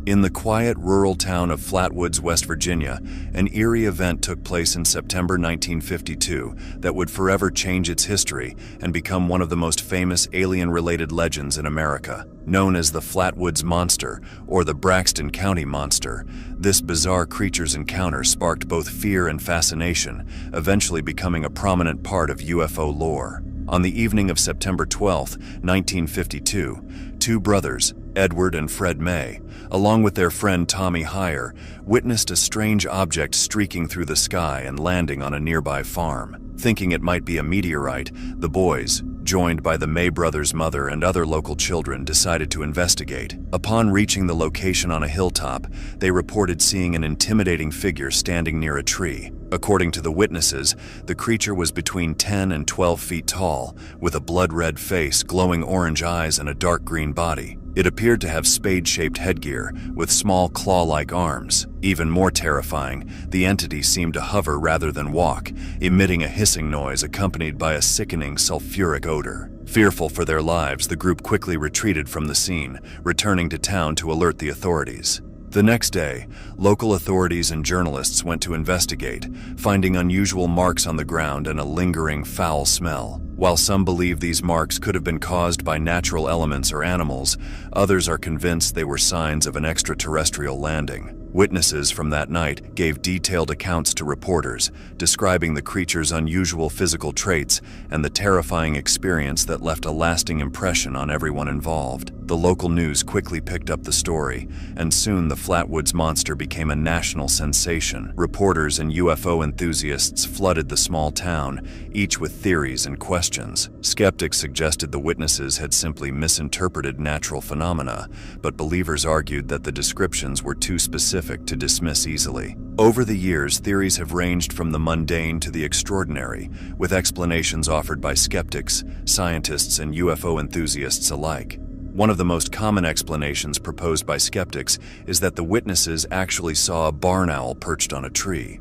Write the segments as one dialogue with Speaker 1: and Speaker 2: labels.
Speaker 1: In the quiet rural town of Flatwoods, West Virginia, an eerie event took place in September 1952 that would forever change its history and become one of the most famous alien-related legends in America. Known as the Flatwoods Monster or the Braxton County Monster, this bizarre creature's encounter sparked both fear and fascination, eventually becoming a prominent part of UFO lore. On the evening of September 12, 1952, two brothers, Edward and Fred May, along with their friend Tommy Heyer, witnessed a strange object streaking through the sky and landing on a nearby farm. Thinking it might be a meteorite, the boys, joined by the May brothers' mother and other local children, decided to investigate. Upon reaching the location on a hilltop, they reported seeing an intimidating figure standing near a tree. According to the witnesses, the creature was between 10 and 12 feet tall, with a blood-red face, glowing orange eyes, and a dark green body. It appeared to have spade-shaped headgear with small claw-like arms. Even more terrifying, the entity seemed to hover rather than walk, emitting a hissing noise accompanied by a sickening sulfuric odor. Fearful for their lives, the group quickly retreated from the scene, returning to town to alert the authorities. The next day, local authorities and journalists went to investigate, finding unusual marks on the ground and a lingering foul smell. While some believe these marks could have been caused by natural elements or animals, others are convinced they were signs of an extraterrestrial landing. Witnesses from that night gave detailed accounts to reporters, describing the creature's unusual physical traits and the terrifying experience that left a lasting impression on everyone involved. The local news quickly picked up the story, and soon the Flatwoods Monster became a national sensation. Reporters and UFO enthusiasts flooded the small town, each with theories and questions. Skeptics suggested the witnesses had simply misinterpreted natural phenomena, but believers argued that the descriptions were too specific to dismiss easily. Over the years, theories have ranged from the mundane to the extraordinary, with explanations offered by skeptics, scientists, and UFO enthusiasts alike. One of the most common explanations proposed by skeptics is that the witnesses actually saw a barn owl perched on a tree.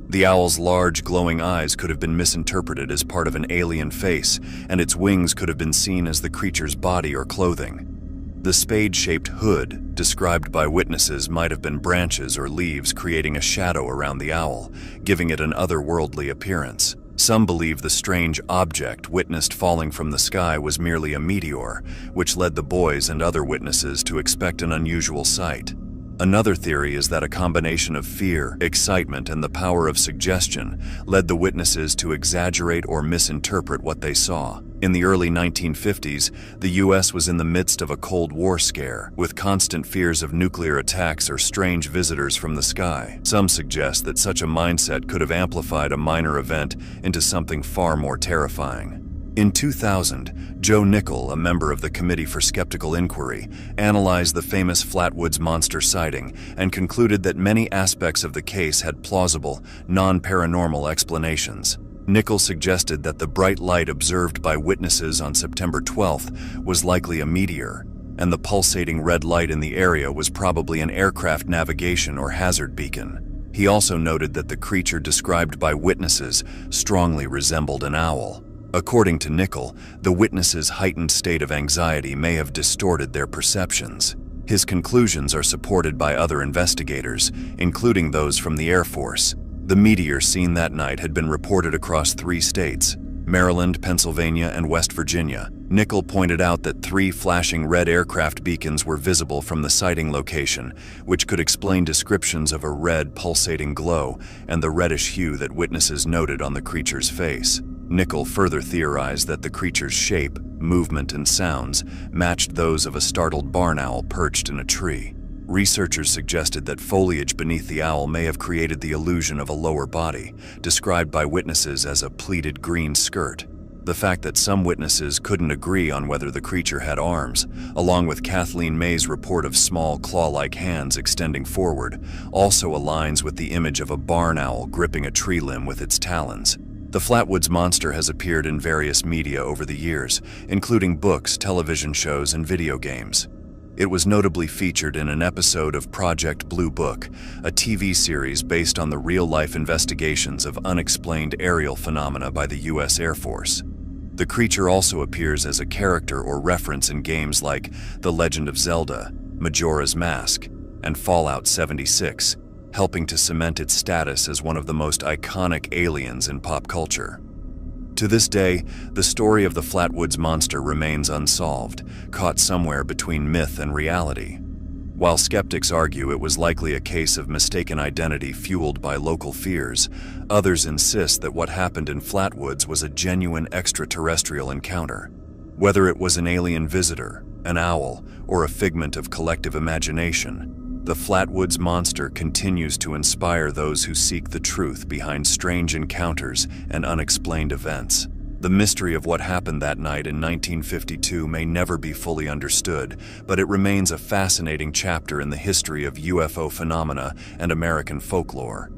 Speaker 1: The owl's large, glowing eyes could have been misinterpreted as part of an alien face, and its wings could have been seen as the creature's body or clothing. The spade-shaped hood, described by witnesses, might have been branches or leaves creating a shadow around the owl, giving it an otherworldly appearance. Some believe the strange object witnessed falling from the sky was merely a meteor, which led the boys and other witnesses to expect an unusual sight. Another theory is that a combination of fear, excitement, and the power of suggestion led the witnesses to exaggerate or misinterpret what they saw. In the early 1950s, the U.S. was in the midst of a Cold War scare, with constant fears of nuclear attacks or strange visitors from the sky. Some suggest that such a mindset could have amplified a minor event into something far more terrifying. In 2000, Joe Nickell, a member of the Committee for Skeptical Inquiry, analyzed the famous Flatwoods Monster sighting and concluded that many aspects of the case had plausible, non-paranormal explanations. Nickell suggested that the bright light observed by witnesses on September 12th was likely a meteor, and the pulsating red light in the area was probably an aircraft navigation or hazard beacon. He also noted that the creature described by witnesses strongly resembled an owl. According to Nickell, the witnesses' heightened state of anxiety may have distorted their perceptions. His conclusions are supported by other investigators, including those from the Air Force. The meteor seen that night had been reported across 3 states: Maryland, Pennsylvania, and West Virginia. Nickell pointed out that 3 flashing red aircraft beacons were visible from the sighting location, which could explain descriptions of a red, pulsating glow and the reddish hue that witnesses noted on the creature's face. Nickell further theorized that the creature's shape, movement, and sounds matched those of a startled barn owl perched in a tree. Researchers suggested that foliage beneath the owl may have created the illusion of a lower body, described by witnesses as a pleated green skirt. The fact that some witnesses couldn't agree on whether the creature had arms, along with Kathleen May's report of small claw-like hands extending forward, also aligns with the image of a barn owl gripping a tree limb with its talons. The Flatwoods Monster has appeared in various media over the years, including books, television shows, and video games. It was notably featured in an episode of Project Blue Book, a TV series based on the real-life investigations of unexplained aerial phenomena by the U.S. Air Force. The creature also appears as a character or reference in games like The Legend of Zelda, Majora's Mask, and Fallout 76, helping to cement its status as one of the most iconic aliens in pop culture. To this day, the story of the Flatwoods monster remains unsolved, caught somewhere between myth and reality. While skeptics argue it was likely a case of mistaken identity fueled by local fears, others insist that what happened in Flatwoods was a genuine extraterrestrial encounter. Whether it was an alien visitor, an owl, or a figment of collective imagination, the Flatwoods monster continues to inspire those who seek the truth behind strange encounters and unexplained events. The mystery of what happened that night in 1952 may never be fully understood, but it remains a fascinating chapter in the history of UFO phenomena and American folklore.